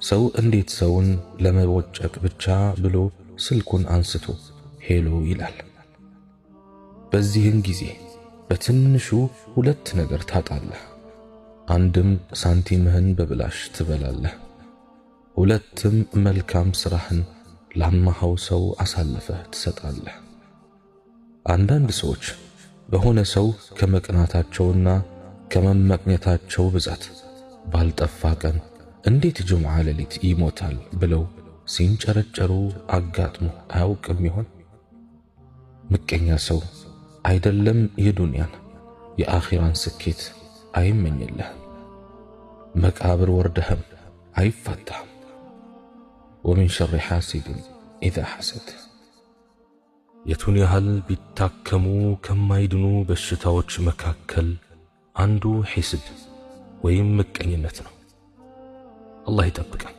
ሰው እንዴት ሰውን ለመቦጨቅ ብቻ ብሎ ስልኩን አንስቶ ሄሎ ይላል? በዚህን ጊዜ በትንሹ ሁለት ነገር ታጣለህ። አንድም ሳንቲምህን በብላሽ ትበላለህ፣ ሁለትም መልካም ስራህን ላማኸው ሰው አሳልፈህ ትሰጣለህ። አንዳንድ ሰዎች በሆነ ሰው ከመቅናታቸውና ከመመቅኘታቸው ብዛት ባልጠፋ ቀን እንዴት ጁምዓ ሌሊት ይሞታል ብለው ሲንጨረጨሩ አጋጥሞ አያውቅም ይሆን? ምቀኛ ሰው አይደለም የዱንያን የአኺራን ስኬት አይመኝልህም። መቃብር ወርደህም አይፋታህም። ወሚን ሸሪ ሐሲድን ኢዛ ሐሰድ። የቱን ያህል ቢታከሙ ከማይድኑ በሽታዎች መካከል አንዱ ሒስድ ወይም ምቀኝነት ነው። አላህ ይጠብቀን።